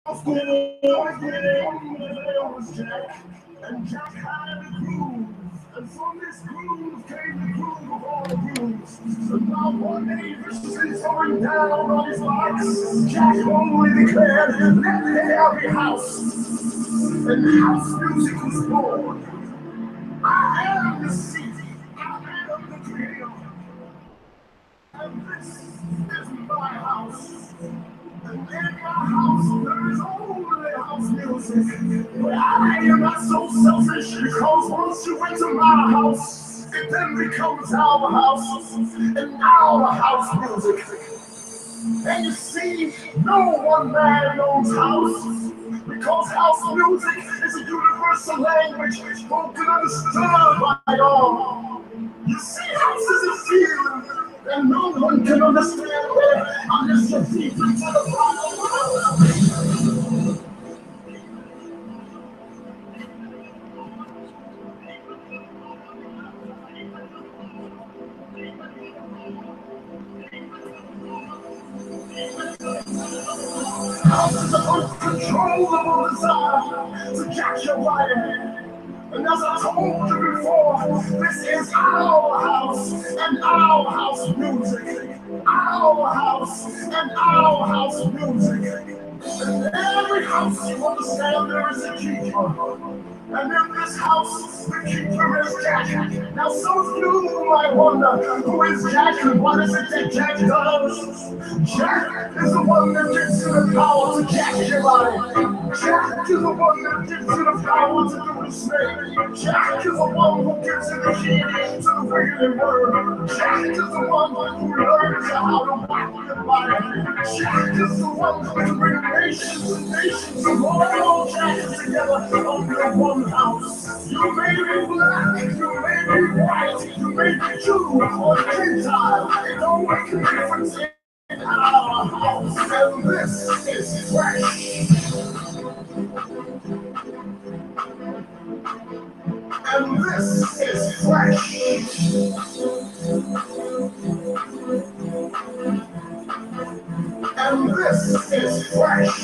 School was Jack, and Jack had a groove, and from this groove came the groove of all the grooves. And now one day the streets going down on his marks, Jack only declared, let there be house, and house music was born. I am the seat, I am the creator, and this is my house. And in my house, there is only house music. But I am not so selfish because once you enter my house, it then becomes our house and our house music. And you see, no one man owns house because house music is a universal language spoken and understood by all. You see, house is a feeling and no one can understand it unless you're deep into the bottom. House is an uncontrollable desire to catch your right hand. And as I told you before, this is our house and our house music. Our house and our house music. In every house, you understand there is a keeper. And in this house, the keeper is Jack. Now, some of you might wonder, who is Jack and what is it that Jack does? Jack is the one that gives you the power to jack your body. Jack is the one that gives you the power to do the snake. Jack is the one who gives you the key to the wicked word. Jack is the one who learns you how to whack your body. Jack is the one who can bring nations and nations of all Jacks together under one house. You may be black, you may be white, you may be Jew or Gentile. It don't make a difference in our house. And this is fresh. And this is fresh. And this is fresh.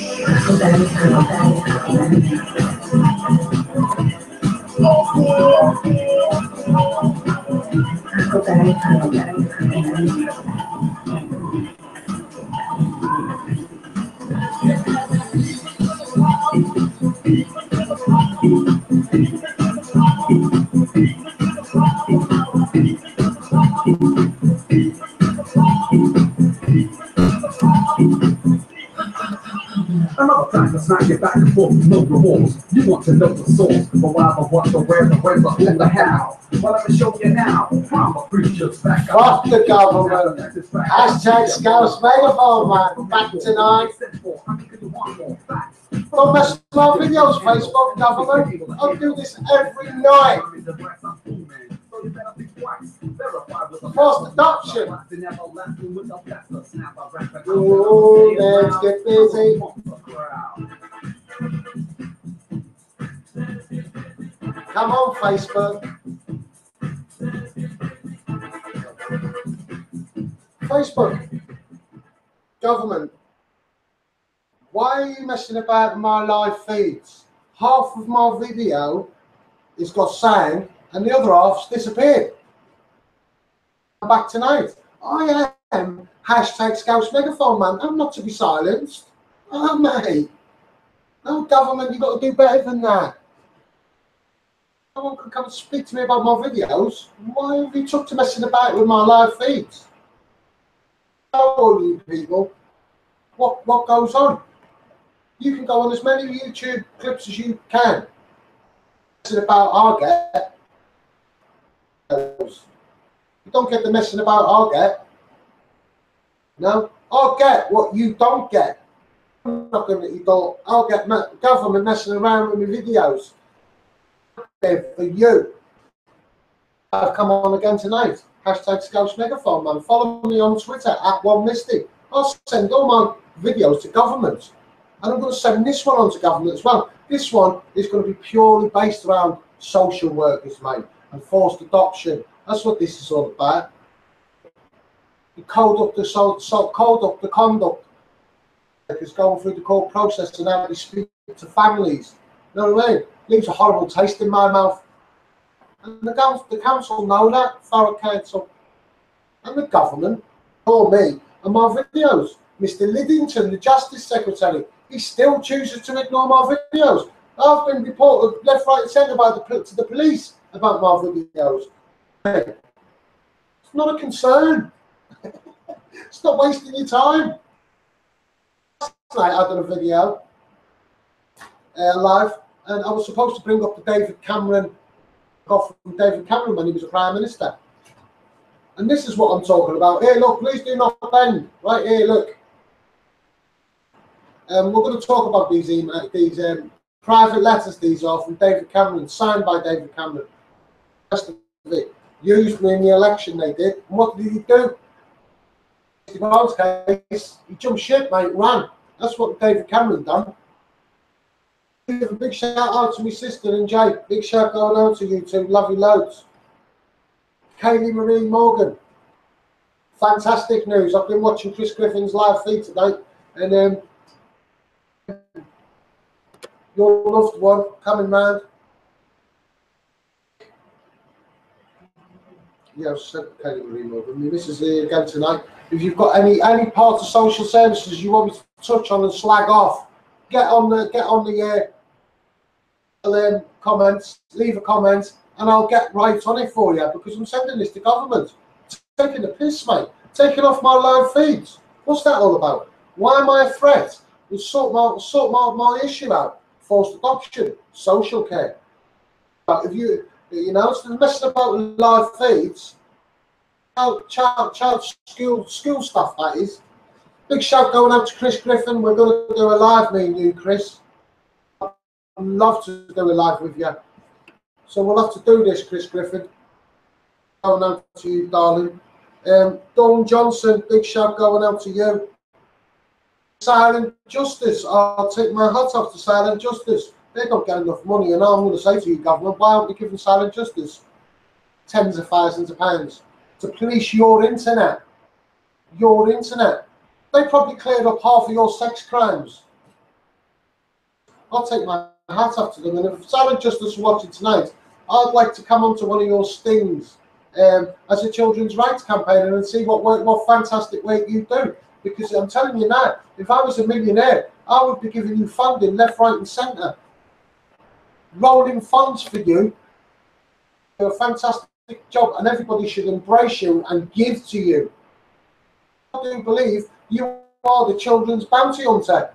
Another time to smash it back and forth, no remorse. You want to know the source, but why the what, the where, the when, the who, the how. Well, let me show you now. Drama preachers back up. Fuck the government. Hashtag Scouse Megaphone, man. Back tonight. Don't mess with my videos, Facebook government. I'll do this every night. Forced adoption. Ooh, let's get busy. Come on, Facebook. Facebook. Government. Why are you messing about with my live feeds? Half of my video is got sound and the other half's disappeared. I'm back tonight. I am hashtag Scouse Megaphone, man. I'm not to be silenced. Oh, mate. No, government, you've got to do better than that. No one can come and speak to me about my videos. Why have you took to messing about with my live feeds? All you people, what goes on? You can go on as many YouTube clips as you can. Messing about, I'll get. You don't get the messing about, I'll get. No, I'll get what you don't get. I'm not going to let you go. I'll get government messing around with my videos. For you. I've come on again tonight. Hashtag Scouse Megaphone, man. Follow me on Twitter at @OneMystic. I'll send all my videos to government. And I'm going to send this one on to government as well. This one is going to be purely based around social workers, mate, and forced adoption. That's what this is all about. You code up the conduct is going through the court process and how they speak to families. You know what I mean? Leaves a horrible taste in my mouth. And the council know that, Thorough Council, and the government, or me, and my videos. Mr. Liddington, the Justice Secretary, he still chooses to ignore my videos. I've been reported left, right, and centre to the police about my videos. Hey, it's not a concern. Stop wasting your time. Last night I did a video live, and I was supposed to bring up the David Cameron, got from David Cameron when he was a Prime Minister. And this is what I'm talking about. Here, look, please do not bend. Right here, look. We're going to talk about these private letters. These are from David Cameron, signed by David Cameron. The rest of it used me in the election. They did. And what did he do? In Barnes' case, he jumped ship, mate, ran. That's what David Cameron done. Give a big shout out to my sister and Jay. Big shout going out to you two. Love you loads. Kaylee Marie Morgan. Fantastic news. I've been watching Chris Griffin's live feed today, and your loved one coming round. Yeah, I've said Kaylee Marie Morgan. This is here again tonight. If you've got any part of social services you want me to touch on and slag off, get on the comments, leave a comment, and I'll get right on it for you, because I'm sending this to government. It's taking the piss, mate. Taking off my live feeds. What's that all about? Why am I a threat? We'll sort my issue out. Forced adoption, social care. But if you know, it's messing about with live feeds, child school stuff, that is. Big shout going out to Chris Griffin. We're going to do a live, me and you, Chris. I'd love to do a live with you. So we'll have to do this, Chris Griffin. Going out to you, darling. Dawn Johnson, big shout going out to you. Silent Justice, I'll take my hat off to Silent Justice. They don't get enough money, and I'm going to say to you, government, why aren't you giving Silent Justice tens of thousands of pounds to police your internet? Your internet. They probably cleared up half of your sex crimes. I'll take my hat off to them, and if Silent Justice is watching tonight, I'd like to come onto one of your stings as a children's rights campaigner and see what fantastic work you do. Because I'm telling you now, if I was a millionaire, I would be giving you funding left, right, and centre, rolling funds for you. You're a fantastic job, and everybody should embrace you and give to you. I do believe you are the children's bounty hunter.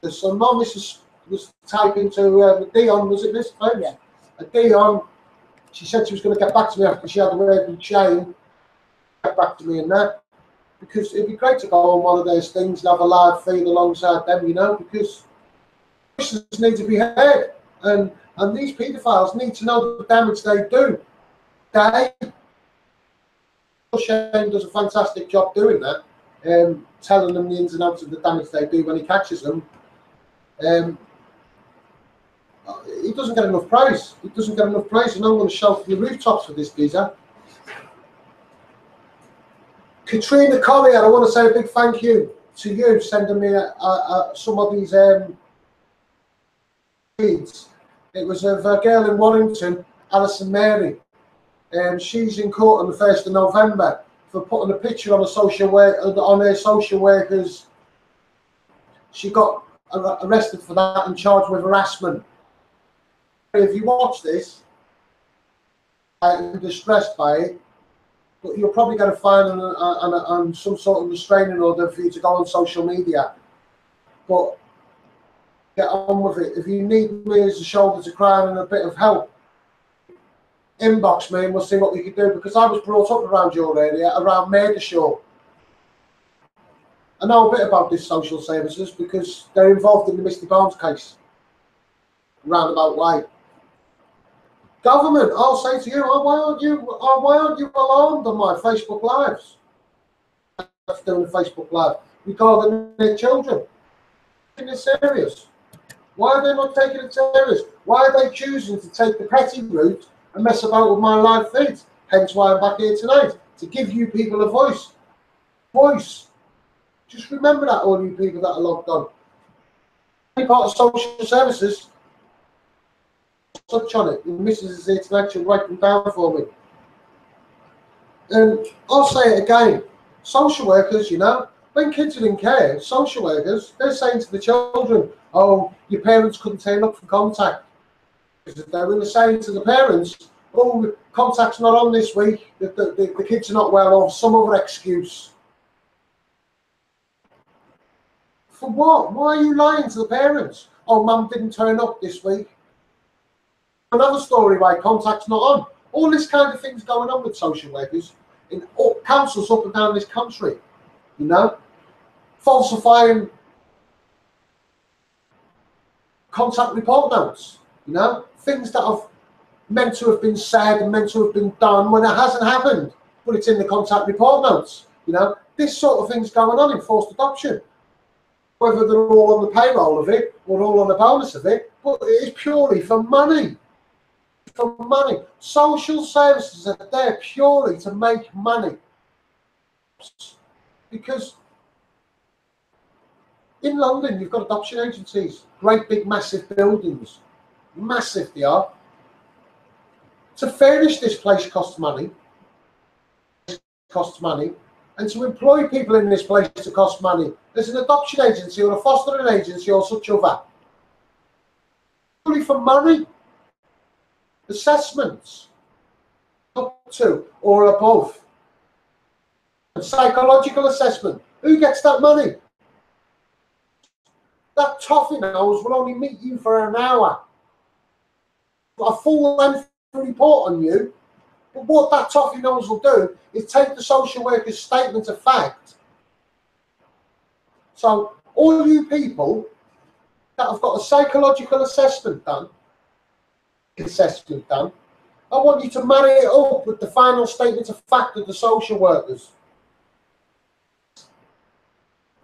So my missus was typing to Dion, was it this? Oh, yeah. Dion, she said she was going to get back to me after she had a word with Shane. Get back to me in that. Because it'd be great to go on one of those things and have a live feed alongside them, you know, because voices need to be heard. And these paedophiles need to know the damage they do. Shane does a fantastic job doing that, telling them the ins and outs of the damage they do when he catches them. He doesn't get enough praise. He doesn't get enough praise, and I'm going to shout from the rooftops for this geezer. Katrina Collier, I want to say a big thank you to you sending me some of these feeds. It was of a girl in Warrington, Alison Mary. She's in court on the 1st of November for putting a picture on her social workers. She got arrested for that and charged with harassment. If you watch this, I'm distressed by it. But you'll probably get a fine and some sort of restraining order for you to go on social media. But get on with it. If you need me as a shoulder to cry on and a bit of help, inbox me and we'll see what we can do. Because I was brought up around your area, around Megashaw. I know a bit about these social services because they're involved in the Mr. Barnes case. Roundabout way. Government, I'll say to you, why aren't you alarmed on my Facebook lives? That's doing a Facebook live regarding their children. Taking it serious. Why are they not taking it serious? Why are they choosing to take the petty route and mess about with my live feeds? Hence why I'm back here tonight, to give you people a voice. Voice. Just remember that, all you people that are logged on. Any part of social services, touch on it. The missus is here to actually write them down for me. And I'll say it again. Social workers, you know, when kids are in care, social workers, they're saying to the children, oh, your parents couldn't turn up for contact. They were saying to the parents, oh, contact's not on this week, the kids are not well, or some other excuse. For what? Why are you lying to the parents? Oh, mum didn't turn up this week. Another story why contact's not on. All this kind of things going on with social workers in all councils up and down this country, you know, falsifying contact report notes, you know, things that have meant to have been said and meant to have been done when it hasn't happened, but it's in the contact report notes, you know. This sort of thing's going on in forced adoption. Whether they're all on the payroll of it or all on the bonus of it, but it is purely for money. For money. Social services are there purely to make money. Because in London, you've got adoption agencies, great big massive buildings, massive they are. To furnish this place costs money, and to employ people in this place to cost money. There's an adoption agency or a fostering agency or such other. Purely for money. Assessments up to or above. A psychological assessment. Who gets that money? That toffee nose will only meet you for an hour. A full length report on you. But what that toffee nose will do is take the social worker's statement of fact. So all you people that have got a psychological assessment done, I want you to marry it up with the final statement of fact of the social workers.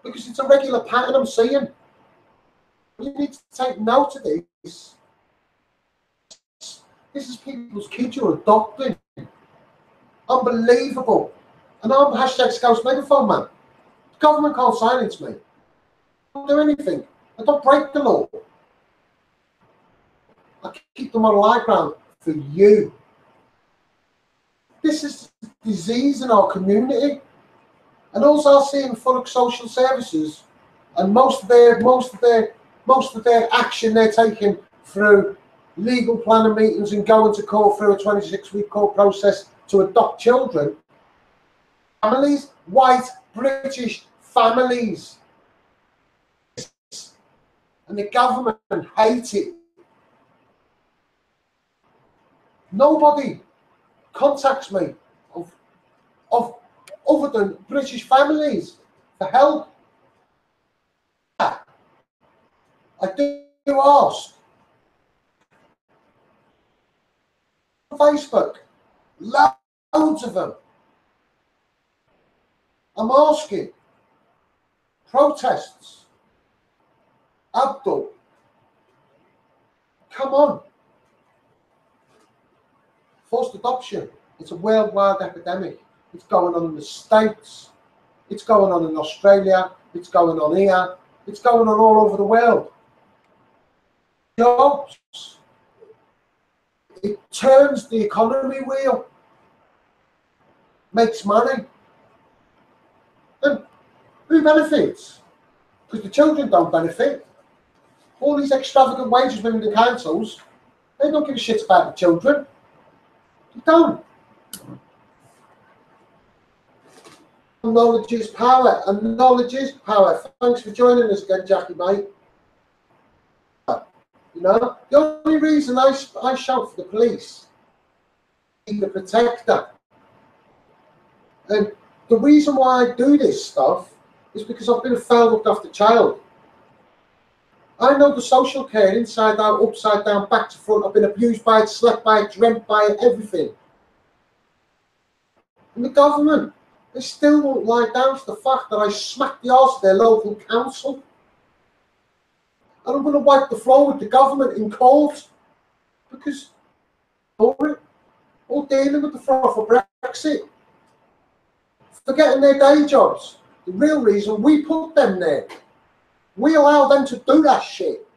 Because it's a regular pattern I'm seeing. You need to take note of this. This is people's kids you're adopting. Unbelievable. And I'm #Scouse Megaphone man. The government can't silence me. I don't do anything. I don't break the law. I keep them on high ground for you. This is a disease in our community. And also I'm seeing full social services, and most of their action they're taking through legal planning meetings and going to court through a 26-week court process to adopt children. Families, white British families. And the government hate it. Nobody contacts me of other than British families for help. I do ask. On Facebook, loads of them. I'm asking. Protests. Abdul. Come on. Forced adoption. It's a worldwide epidemic. It's going on in the States. It's going on in Australia. It's going on here. It's going on all over the world. Jobs. It turns the economy wheel. Makes money. And who benefits? Because the children don't benefit. All these extravagant wages within the councils, they don't give a shit about the children. They don't. Knowledge is power, and knowledge is power. Thanks for joining us again, Jackie, mate. You know, the only reason I shout for the police is the protector. And the reason why I do this stuff is because I've been a failed looked after child. I know the social care inside out, upside down, back to front. I've been abused by it, slept by it, dreamt by it, everything. And the government, they still won't lie down to the fact that I smacked the arse of their local council. And I'm going to wipe the floor with the government in court because all dealing with the fraud for Brexit, forgetting their day jobs, The real reason we put them there. We allow them to do that shit.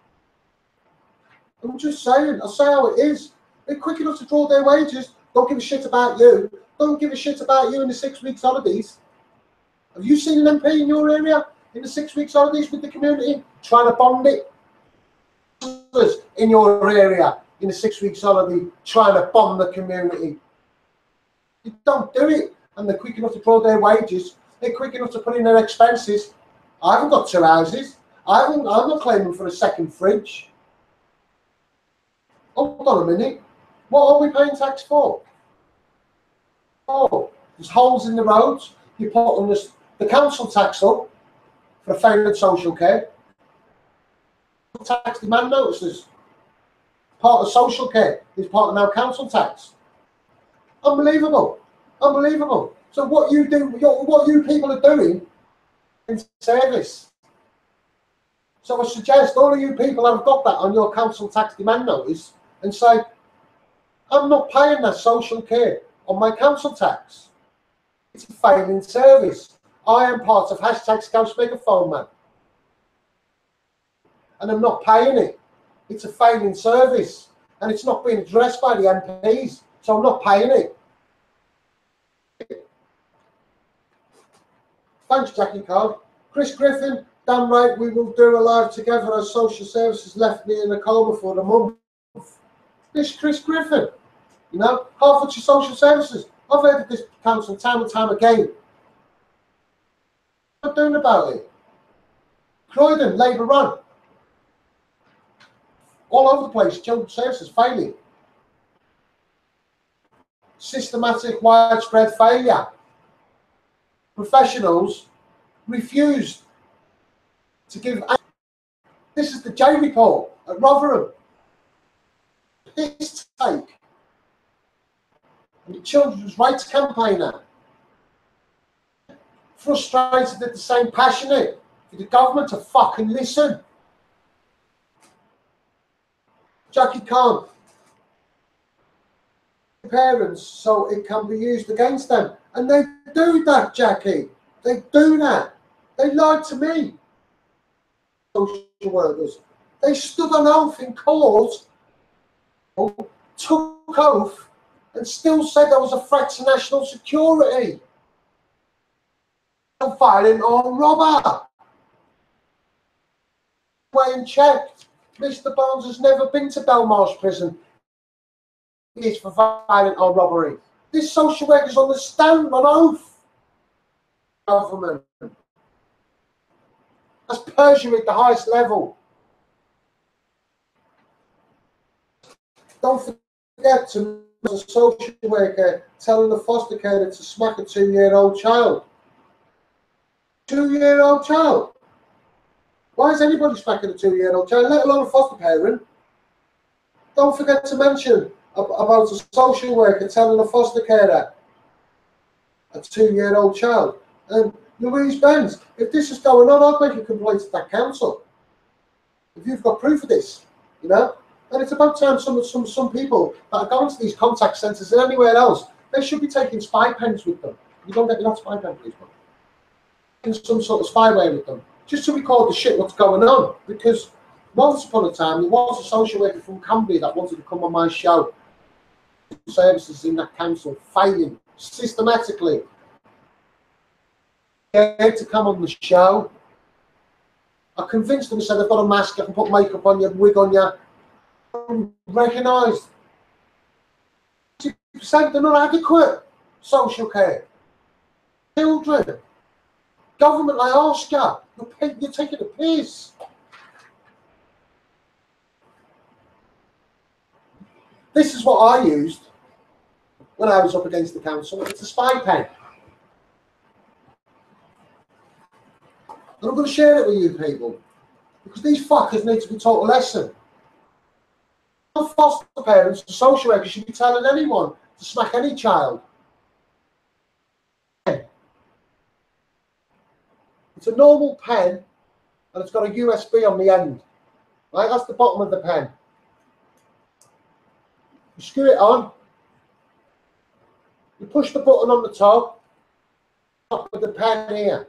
I'm just saying, I'll say how it is. They're quick enough to draw their wages. Don't give a shit about you. Don't give a shit about you in the 6 weeks holidays. Have you seen an MP in your area in the 6 weeks holidays with the community trying to bond it? In your area in the 6 weeks holiday trying to bond the community. You don't do it, and they're quick enough to draw their wages. They're quick enough to put in their expenses. I haven't got 2 houses. I'm not claiming for a second fridge. Hold on a minute. What are we paying tax for? Oh, there's holes in the roads. You put on the council tax up for failing social care. Tax demand notices. Part of social care is part of now council tax. Unbelievable. Unbelievable. So what you do, what you people are doing in service. So I suggest all of you people have got that on your council tax demand notice and say, I'm not paying that social care on my council tax. It's a failing service. I am part of #MEGAPHONE man. And I'm not paying it. It's a failing service. And it's not being addressed by the MPs. So I'm not paying it. Thanks, Jackie Card. Chris Griffin, damn right, we will do a live together as social services left me in a coma for the month. This Chris Griffin, you know, Hertfordshire Social Services. I've heard of this council time and time again. What are they doing about it? Croydon, Labour run. All over the place, children's services failing. Systematic, widespread failure. Professionals refused to give. This is the J report at Rotherham. This take. And the Children's Rights Campaigner. Frustrated at the same passionate for the government to fucking listen. Jackie Khan. Parents, so it can be used against them. And they do that, Jackie. They do that. They lied to me. Social workers. They stood on oath in court, took oath, and still said there was a threat to national security. A violent armed robber. Went and checked. Mr. Barnes has never been to Belmarsh prison. Is for violent armed robbery. This social worker is on the stand on oath. Government. That's perjury at the highest level. Don't forget to as a social worker telling a foster carer to smack a 2-year-old child. 2-year-old child. Why is anybody smacking a 2-year-old child, let alone a foster parent? Don't forget to mention about a social worker telling a foster carer a 2-year-old child. And Louise Benz, if this is going on, I'll make a complaint to that council. If you've got proof of this, you know. And it's about time some people that are going to these contact centres and anywhere else, they should be taking spy pens with them. You don't get enough spy pens, please, in some sort of spyware with them, just to record the shit what's going on. Because once upon a time, there was a social worker from Cumbria that wanted to come on my show. Services in that council failing systematically. They had to come on the show. I convinced them, said, I've got a mask, I can put makeup on you, wig on you. Recognised. 60% they're not adequate. Social care. Children. Government, I ask you, you're taking a piss. This is what I used when I was up against the council. It's a spy pen. And I'm going to share it with you people. Because these fuckers need to be taught a lesson. No foster parents, the social workers should be telling anyone to smack any child. It's a normal pen, and it's got a USB on the end. Right, that's the bottom of the pen. You screw it on. You push the button on the top of the pen here.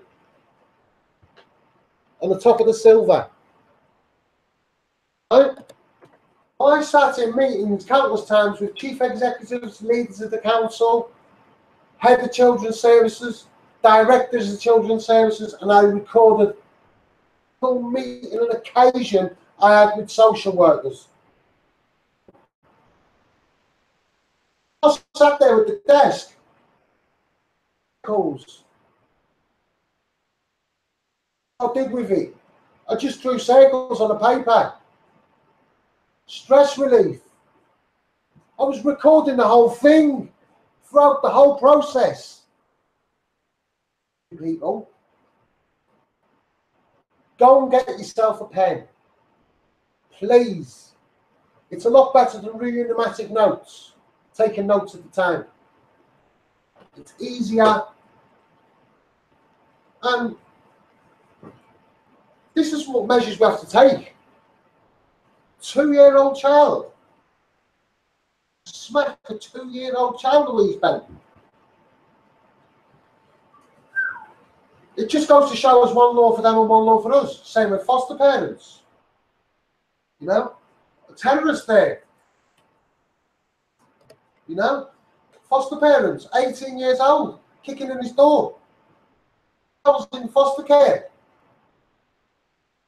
on the top of the silver. Right? I sat in meetings countless times with chief executives, leaders of the council, head of children's services, directors of children's services, and I recorded full meeting and occasion I had with social workers. I sat there at the desk. Calls. I did with it. I just drew circles on a paper. Stress relief. I was recording the whole thing throughout the whole process. People, go and get yourself a pen. Please. It's a lot better than reading pneumatic notes, taking notes at the time. It's easier. And this is what measures we have to take. 2-year-old child. Smack a 2-year-old child, Louise Benton. It just goes to show us one law for them and one law for us. Same with foster parents. You know? A terrorist there. You know? Foster parents, 18 years old, kicking in his door. I was in foster care.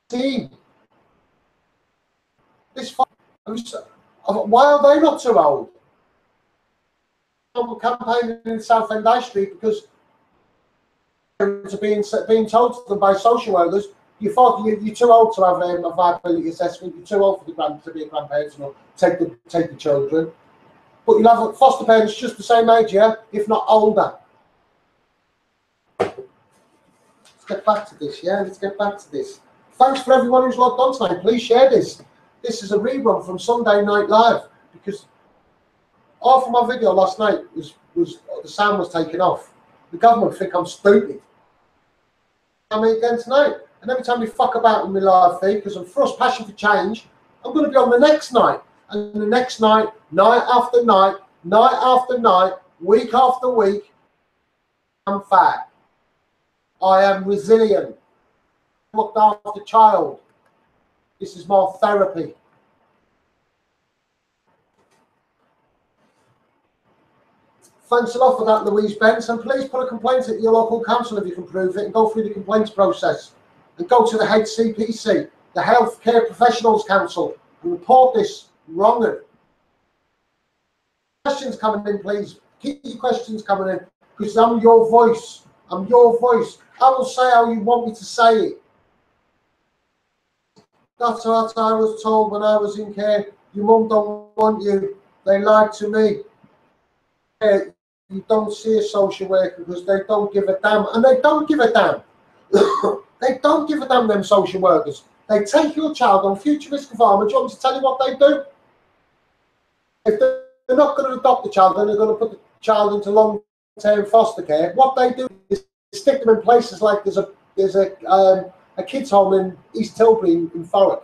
Team. Why are they not too old? I'm campaigning in Southend High Street because parents are being told to them by social workers, you're too old to have a viability assessment, you're too old for to be a grandparent and take the children. But you'll have foster parents just the same age, yeah, if not older. Let's get back to this, yeah? Let's get back to this. Thanks for everyone who's logged on tonight. Please share this. This is a rerun from Sunday Night Live because half of my video last night was the sound was taken off. The government think I'm stupid. I mean, again tonight. And every time we fuck about with my live feed, because I'm thrust passion for change, I'm going to be on the next night. And the next night, night after night, night after night, week after week, I'm fat. I am resilient. Looked after child. This is more therapy. Thanks a lot for that, Louise Benson. Please put a complaint at your local council if you can prove it and go through the complaints process. And go to the HCPC, the Healthcare Professionals Council, and report this wrongly. Questions coming in, please. Keep your questions coming in, because I'm your voice. I'm your voice. I will say how you want me to say it. That's what I was told when I was in care. Your mum don't want you. They lied to me. You don't see a social worker because they don't give a damn. And they don't give a damn. They don't give a damn, them social workers. They take your child on future risk of harm. And do you want me to tell you what they do? If they're not going to adopt the child, then they're going to put the child into long-term foster care. What they do is stick them in places like there's a kids' home in East Tilbury in Thurrock.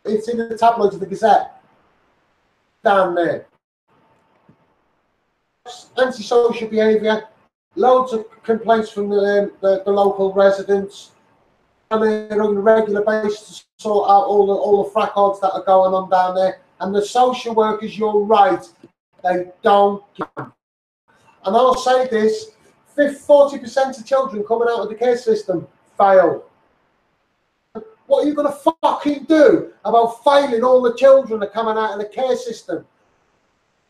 It's in the tabloids of the Gazette. Down there. Antisocial behaviour. Loads of complaints from the local residents. And they're on a regular basis to sort out all the fracas that are going on down there. And the social workers, you're right, they don't care. And I'll say this, 40% of children coming out of the care system fail. What are you going to fucking do about failing all the children that are coming out of the care system?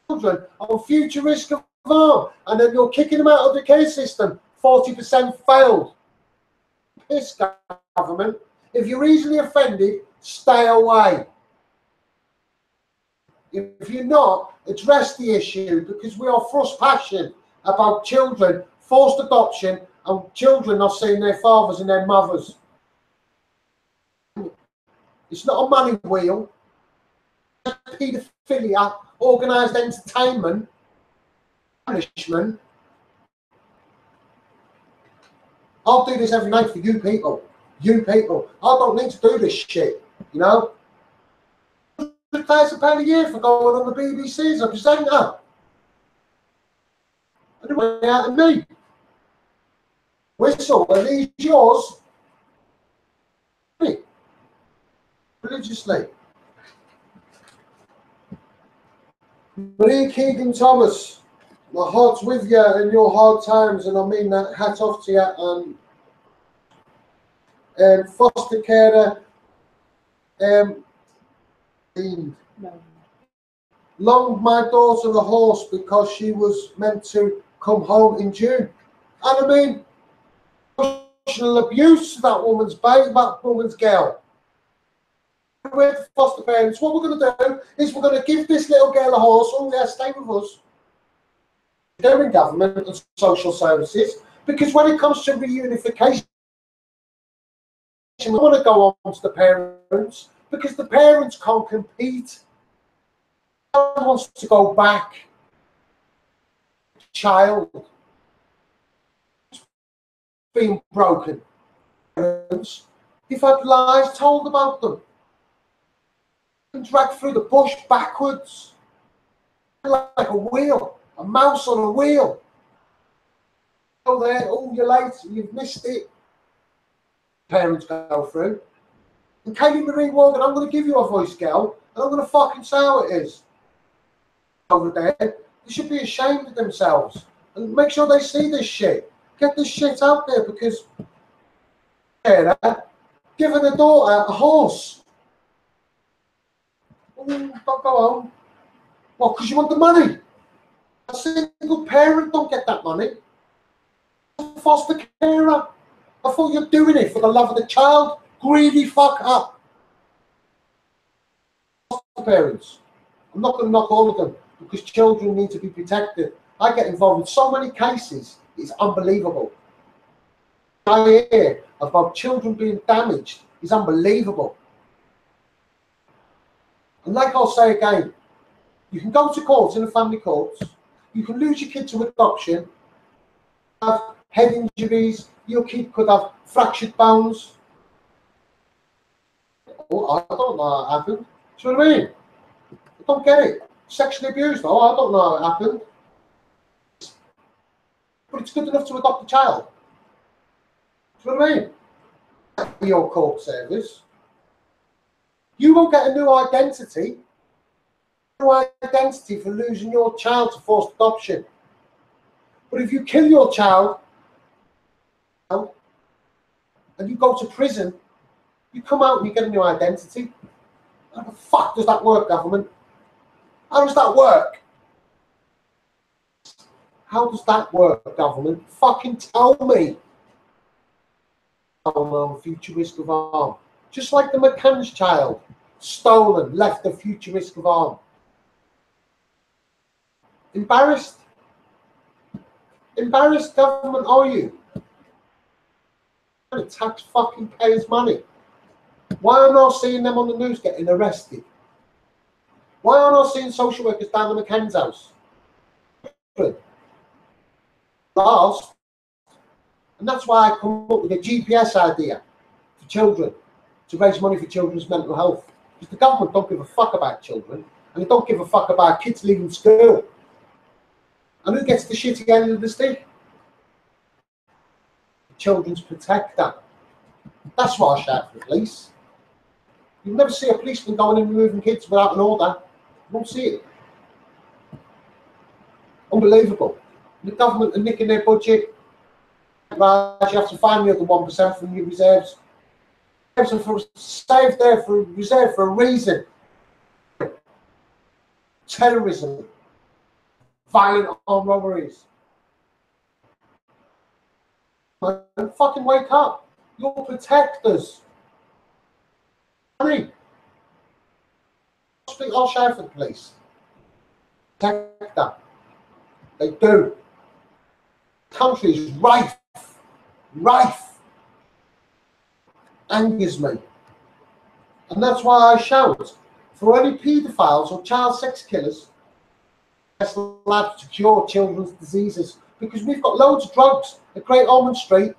Children on future risk of harm, and then you're kicking them out of the care system. 40% failed. Piss, government. If you're easily offended, stay away. If you're not, address the issue, because we are thrust passion about children, forced adoption, and children not seeing their fathers and their mothers. It's not a money wheel. Paedophilia, organised entertainment, punishment. I'll do this every night for you people. You people. I don't need to do this shit, you know? £1,000 a year for going on the BBC as a presenter. And it out of me. Whistle, are these yours? religiously. Marie Keegan Thomas, my heart's with you in your hard times, and I mean that. Hat off to you. Foster carer, loaned my daughter a horse because she was meant to come home in June. And I mean, emotional abuse to that woman's baby, that woman's girl. With foster parents, what we're going to do is we're going to give this little girl a horse. Oh, yeah, stay with us. They're in government and social services, because when it comes to reunification, I want to go on to the parents, because the parents can't compete. No one wants to go back. Child being broken. Parents, they've had lies told about them. And dragged through the bush backwards. Like a wheel. A mouse on a wheel. Oh, there, oh, you're late, you've missed it. Parents go through. And Kaylee Marie Morgan, I'm going to give you a voice, girl, and I'm going to fucking say how it is. Over there, they should be ashamed of themselves. And make sure they see this shit. Get this shit out there, because giving a daughter a horse. Don't go home. Well, because you want the money. A single parent don't get that money. Foster carer. I thought you're doing it for the love of the child. Greedy fuck up. Foster parents. I'm not going to knock all of them, because children need to be protected. I get involved in so many cases. It's unbelievable. I hear about children being damaged. It's unbelievable. And like I'll say again, you can go to court in the family courts. You can lose your kid to adoption. Have head injuries. Your kid could have fractured bones. Oh, I don't know how it happened. Do you know what I mean? I don't get it. Sexually abused, oh, I don't know how it happened. But it's good enough to adopt a child. Do you know what I mean? Your court service. You won't get a new identity. New identity for losing your child to forced adoption. But if you kill your child and you go to prison, you come out and you get a new identity. How the fuck does that work, government? How does that work? How does that work, government? Fucking tell me. Oh, future risk of harm. Just like the McCann's child. Stolen, left a future risk of harm. Embarrassed? Embarrassed, government, are you? Tax fucking payers' money. Why aren't I seeing them on the news getting arrested? Why aren't I seeing social workers down the McCann's house? Last. And that's why I come up with a GPS idea for children, to raise money for children's mental health. Because the government don't give a fuck about children, and they don't give a fuck about kids leaving school. And who gets the shitty end of the stick? The children's protector. That's why I shout for the police. You'll never see a policeman going in and removing kids without an order. You won't see it. Unbelievable. The government are nicking their budget. Right, you have to find the other 1% from your reserves. Saved there for reserve for a reason. Terrorism, violent armed robberies. Man, fucking wake up! You're protectors. Money. I'll shout for the police. Protect them. They do. The country is rife. Angers me. And that's why I shout for any paedophiles or child sex killers, labs to cure children's diseases, because we've got loads of drugs at Great Ormond Street.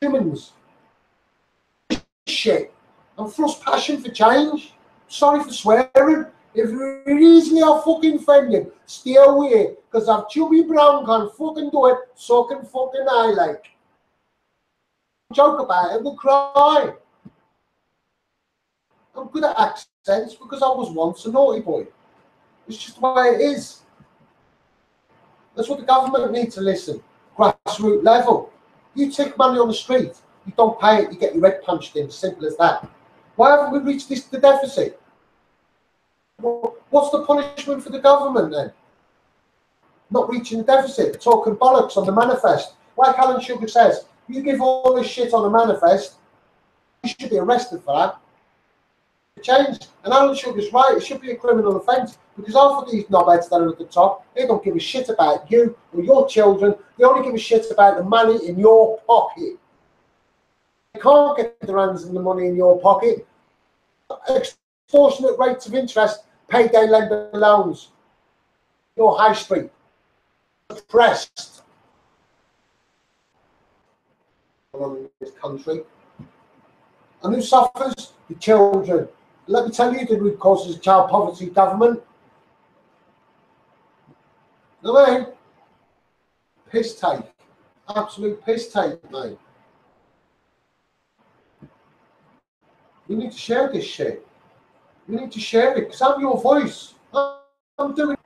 Humans. Shit. I'm thrust passion for change. Sorry for swearing. If you're easily are fucking offended, stay away, because if Chubby Brown can fucking do it, so can fucking I, like. Joke about it, we'll cry. I'm good at accents because I was once a naughty boy. It's just the way it is. That's what the government needs to listen. Grassroots level. You take money on the street, you don't pay it, you get your head punched in. Simple as that. Why haven't we reached the deficit? What's the punishment for the government then? Not reaching the deficit, talking bollocks on the manifest. Like Alan Sugar says, you give all this shit on the manifest, you should be arrested for that. Change. And Alan Sugar's right, it should be a criminal offence because half of these knobheads that are at the top, they don't give a shit about you or your children. They only give a shit about the money in your pocket. They can't get their hands on the money in your pocket. Extortionate rates of interest, payday lender loans, your high street, oppressed in this country. And who suffers? The children. Let me tell you the root causes of child poverty, government. You know what I mean? Piss take. Absolute piss take, mate. We need to share this shit. We need to share it because I'm your voice. I'm doing it.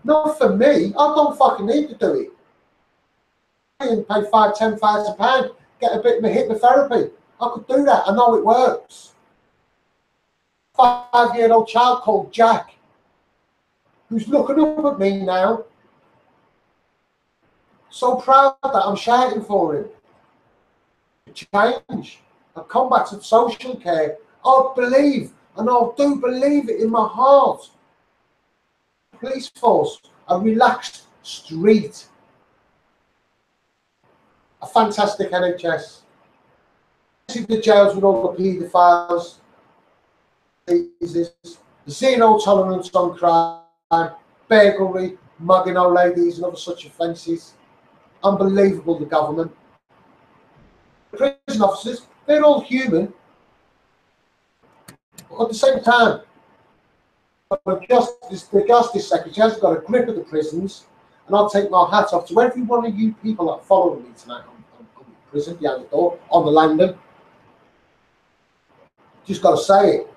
Not for me. I don't fucking need to do it. I can pay £5,000–10,000, get a bit of hypnotherapy. I could do that. I know it works. 5-year-old child called Jack, who's looking up at me now. So proud that I'm shouting for him. Change. A combative social care. I believe, and I do believe it in my heart. Police force, a relaxed street. A fantastic NHS. See the jails with all the paedophiles. Zero tolerance on crime, burglary, mugging old ladies and other such offences. Unbelievable, the government. The prison officers, they're all human. But at the same time, the Justice Secretary has got a grip of the prisons, and I'll take my hat off to every one of you people that follow me tonight on the prison, behind the door, on the landing. Just got to say it.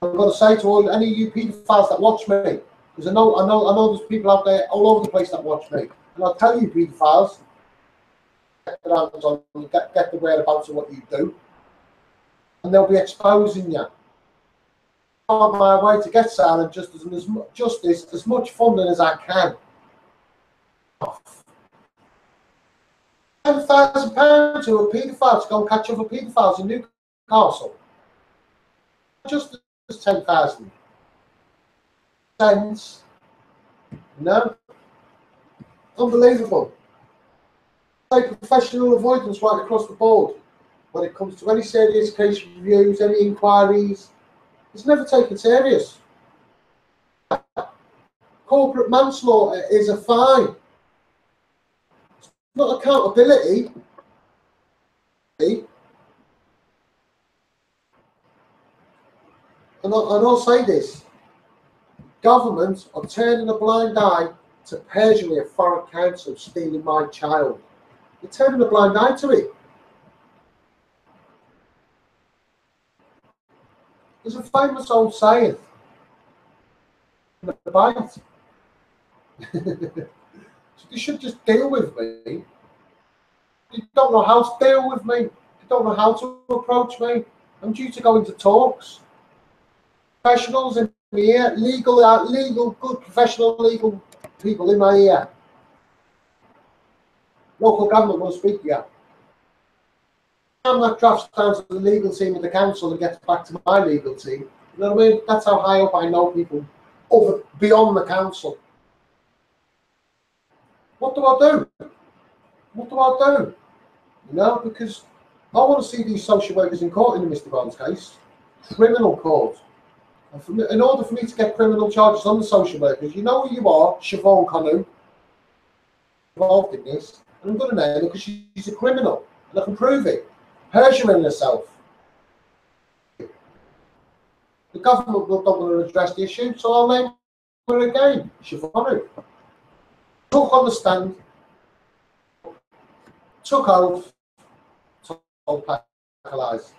I've got to say to all any of you paedophiles that watch me, because I know there's people out there all over the place that watch me, and I'll tell you, paedophiles, get the whereabouts of what you do, and they'll be exposing you. On my way to get silent justice as much funding as I can. £10,000 to a paedophile to go and catch other paedophiles in Newcastle. Just as 10,000 cents. No, unbelievable. Like professional avoidance right across the board when it comes to any serious case reviews, any inquiries. It's never taken serious. Corporate manslaughter is a fine. It's not accountability. And I'll say this. Governments are turning a blind eye to perjury of foreign counsel stealing my child. They're turning a blind eye to it. There's a famous old saying in the bite. You should just deal with me. You don't know how to deal with me. You don't know how to approach me. I'm due to go into talks. Professionals in my ear, legal, good professional legal people in my ear. Local government will speak to you. I'm that drafts down to the legal team of the council and gets back to my legal team. You know what I mean? That's how high up I know people over beyond the council. What do I do? What do I do? You know, because I want to see these social workers in court in the Mr. Brown's case. Criminal court. And in order for me to get criminal charges on the social workers, you know who you are, Siobhan Conu, involved in this. And I'm going to name her because she's a criminal. And I can prove it. Perjuring herself. The government don't want to address the issue, so I'll name her again. Siobhan Conu. Took on the stand, took oath, told lies.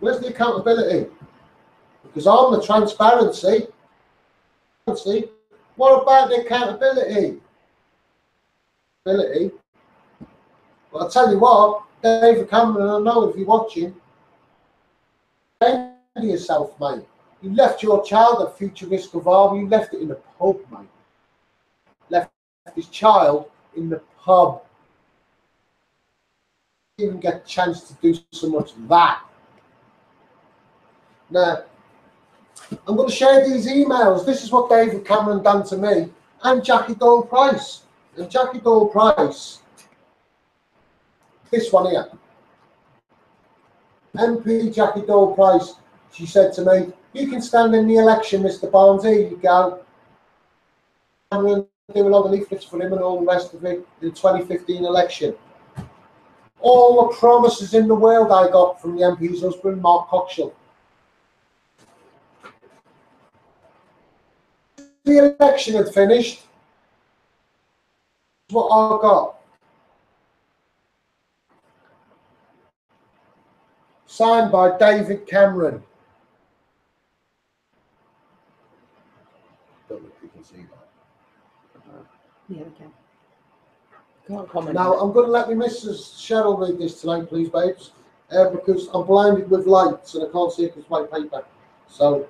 Where's the accountability? Because I'm the transparency. What about the accountability? Well, I'll tell you what, David Cameron, I know if you're watching, end yourself, mate. You left your child at future risk of harm. You left it in the pub, mate. Left his child in the pub. Didn't even get a chance to do so much of that. Now, I'm going to share these emails. This is what David Cameron done to me and Jackie Doyle Price. And Jackie Doyle Price, this one here. MP Jackie Doyle Price, she said to me, you can stand in the election, Mr. Barnes, here you go. Cameron do a lot of leaflets for him and all the rest of it in the 2015 election. All the promises in the world I got from the MP's husband, Mark Coxall. The election had finished. What I got. Signed by David Cameron. Don't know if you can see that. Yeah, we can. Can't comment. Now, I'm going to let my Mrs. Cheryl read this tonight, please, babes, because I'm blinded with lights and I can't see it because it's white paper. So,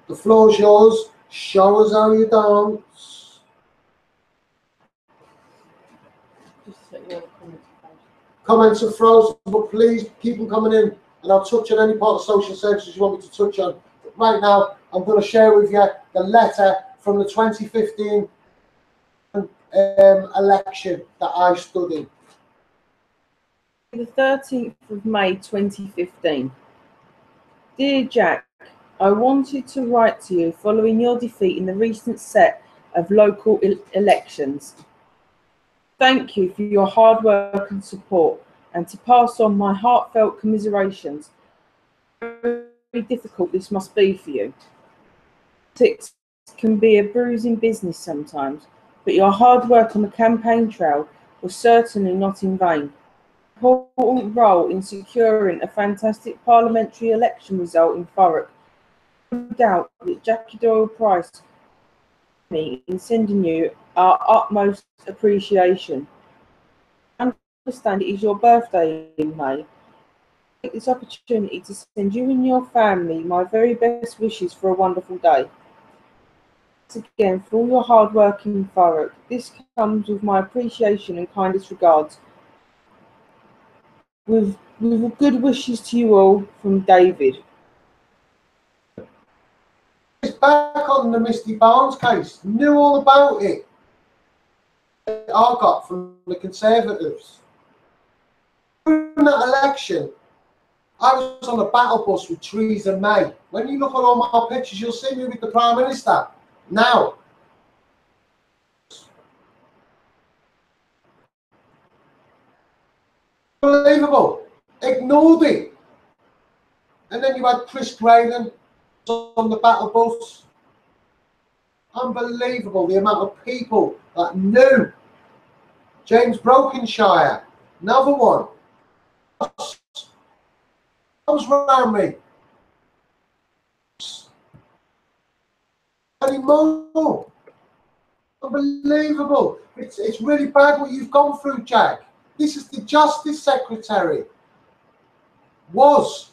the floor's yours. Show us how you dance. Just let your comments. Comments are frozen, but please keep them coming in, and I'll touch on any part of social services you want me to touch on. But right now, I'm going to share with you the letter from the 2015 election that I stood in. The 13th of May 2015. Dear Jack, I wanted to write to you following your defeat in the recent set of local elections. Thank you for your hard work and support, and to pass on my heartfelt commiserations. Very difficult this must be for you. Politics can be a bruising business sometimes, but your hard work on the campaign trail was certainly not in vain. An important role in securing a fantastic parliamentary election result in Thurrock. No doubt that Jackie Doyle Price me in sending you our utmost appreciation. I understand it is your birthday in May. I take this opportunity to send you and your family my very best wishes for a wonderful day. Once again, for all your hard work in Thurrock, this comes with my appreciation and kindest regards. With good wishes to you all, from David. It's back on the Misty Barnes case. Knew all about it. I got from the Conservatives. During that election, I was on a battle bus with Theresa May. When you look at all my pictures, you'll see me with the Prime Minister. Now, unbelievable. Ignored it. And then you had Chris Grayling on the battle bus. Unbelievable the amount of people that knew. James Brokenshire, another one. Comes around me. Anymore. Unbelievable. It's really bad what you've gone through, Jack. This is the Justice Secretary. Was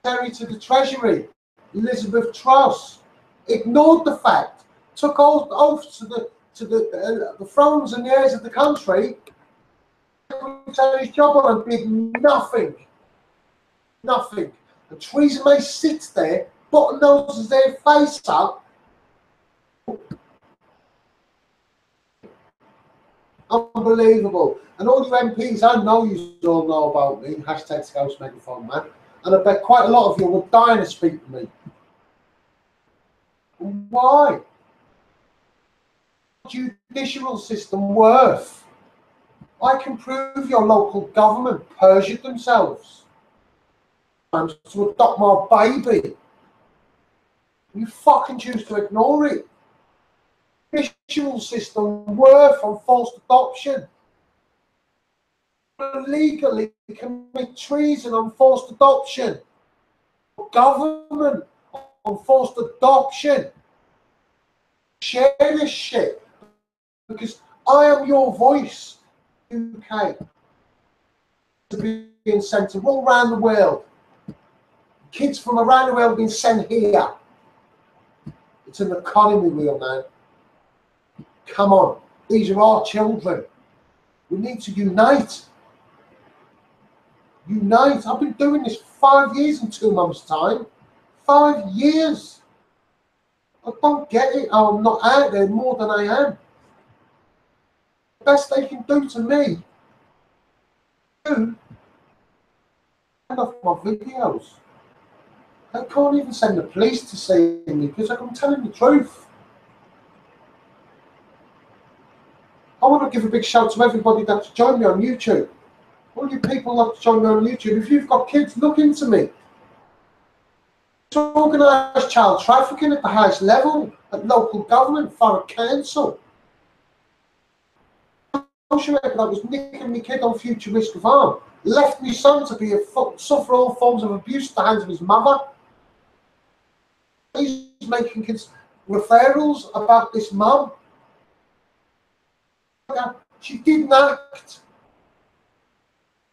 Secretary to the Treasury, Elizabeth Truss, ignored the fact, took oaths to the thrones and the heirs of the country, Secretary's job on and did nothing. Nothing. And Theresa May sits there, button noses their face up. Unbelievable. And all you MPs, I know you all know about me, hashtag Scouse Megaphone Man, and I bet quite a lot of you will die to speak to me. Why? Judicial system worth? I can prove your local government perjured themselves to adopt my baby. You fucking choose to ignore it. Judicial system worth on forced adoption. Legally commit treason on forced adoption. government on forced adoption. Share this shit, because I am your voice, UK, to being sent to all around the world. Kids from around the world being sent here. It's an economy wheel, man. Come on, these are our children. We need to unite. Unite. I've been doing this 5 years in 2 months' time. 5 years. I don't get it. I'm not out there more than I am. The best they can do to me. Turn off my videos. They can't even send the police to see me because I'm telling the truth. I want to give a big shout to everybody that's joined me on YouTube. All you people that join me on YouTube, if you've got kids, look into me. It's organised child trafficking at the highest level, at local government, for a council. Social worker that was nicking my kid on future risk of harm, left my son to be suffer all forms of abuse at the hands of his mother. He's making referrals about this mum. She didn't act.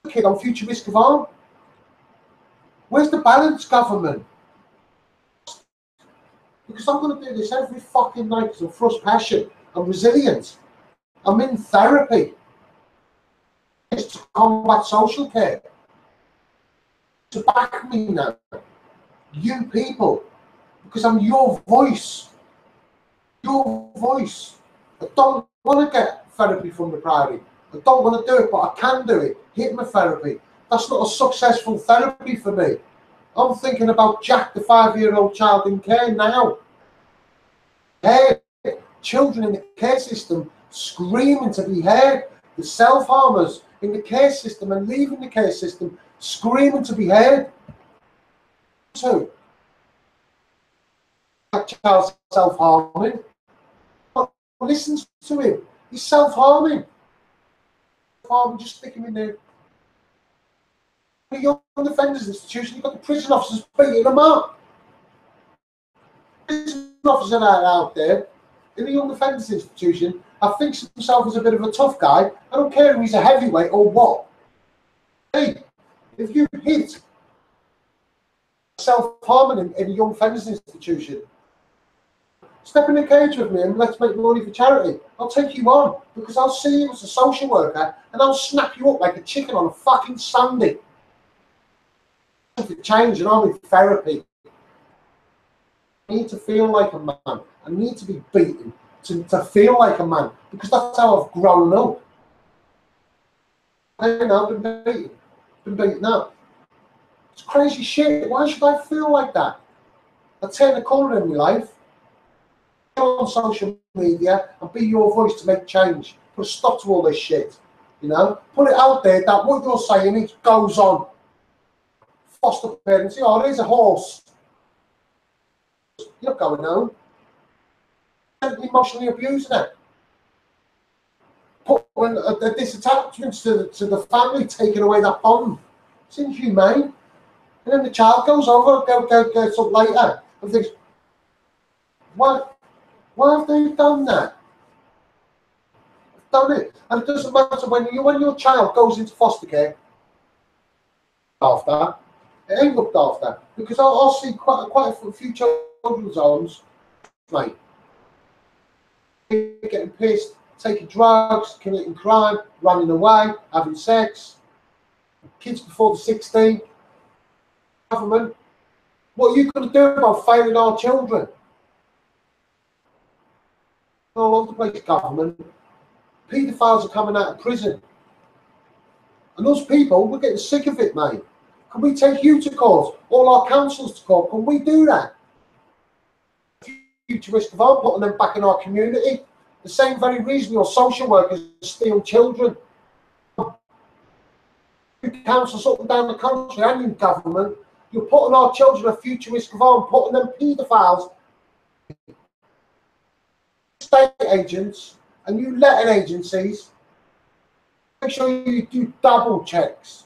Kid on future risk of harm. Where's the balance, government? Because I'm going to do this every fucking night because I'm thrust passion. I'm resilient. I'm in therapy. It's to combat social care. To back me now. You people. Because I'm your voice. Your voice. I don't want to get therapy from the priory. I don't want to do it, but I can do it. Hypnotherapy. That's not a successful therapy for me. I'm thinking about Jack, the 5-year-old child in care now. Hey, children in the care system screaming to be heard. The self-harmers in the care system and leaving the care system screaming to be heard. So, that child's self-harming. Listens to him. He's self-harming. Just stick him in there. The young offenders institution, you've got the prison officers beating them up. Prison officer out there in the young offenders institution, I think himself as a bit of a tough guy. I don't care if he's a heavyweight or what. Hey, if you hit self-harming in a young offenders institution, step in the cage with me and let's make money for charity. I'll take you on because I'll see you as a social worker and I'll snap you up like a chicken on a fucking Sunday. For change, and I'm in therapy. I need to feel like a man. I need to be beaten to feel like a man because that's how I've grown up. I know I've been beaten up. It's crazy shit. Why should I feel like that? I turn the corner in my life. On social media and be your voice to make change. Put a stop to all this shit. You know, put it out there that what you're saying it goes on. Foster parents, oh, there's a horse. You're not going home. Emotionally abusing it. Put when this attachment to the family, taking away that bond. It's inhumane. And then the child goes over, gets up later and thinks, why have they done that? Done it. And it doesn't matter when your child goes into foster care after, it ain't looked after. Because I'll see quite a few children's homes, mate, getting pissed, taking drugs, committing crime, running away, having sex, kids before the 16. Government, what are you going to do about failing our children? All over the place, government. Paedophiles are coming out of prison. And those people, we're getting sick of it, mate. Can we take you to court? All our councils to court? Can we do that? Future risk of harm, putting them back in our community. The same very reason your social workers steal children. Councils up and down the country and in government, you're putting our children at future risk of harm, putting them paedophiles, state agents, and you letting agencies. Make sure you do double checks.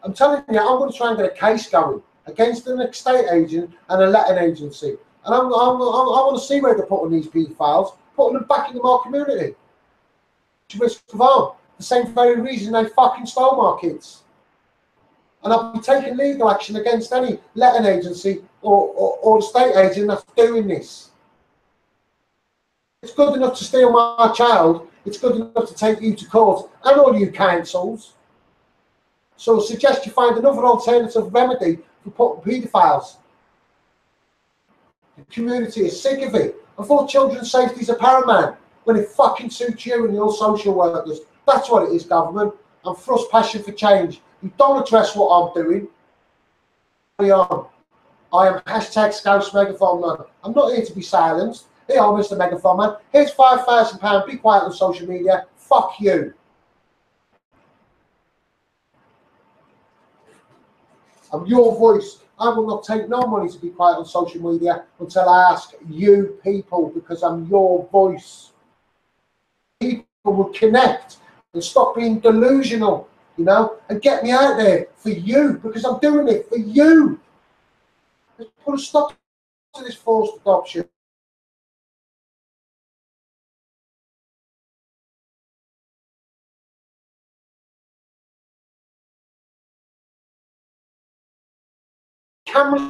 I'm telling you, I'm going to try and get a case going against an estate agent and a letting agency. And I want to see where they're putting these paedophiles, putting them back into my community. Risk of harm. The same very reason they fucking stole my kids. And I'll be taking legal action against any letting agency or estate agent that's doing this. It's good enough to steal my child. It's good enough to take you to court and all you councils. So I suggest you find another alternative remedy for putting paedophiles. The community is sick of it. I thought children's safety is a paramount when it fucking suits you and your social workers. That's what it is, government. I'm thrust passion for change. You don't address what I'm doing. I am hashtag Scouse Megaphone Man. I'm not here to be silenced. Here, Mr. Megaphone Man. Here's £5,000. Be quiet on social media. Fuck you. I'm your voice. I will not take no money to be quiet on social media until I ask you people, because I'm your voice. People will connect and stop being delusional, you know, and get me out there for you, because I'm doing it for you. Let's put a stop to this forced adoption. Cameras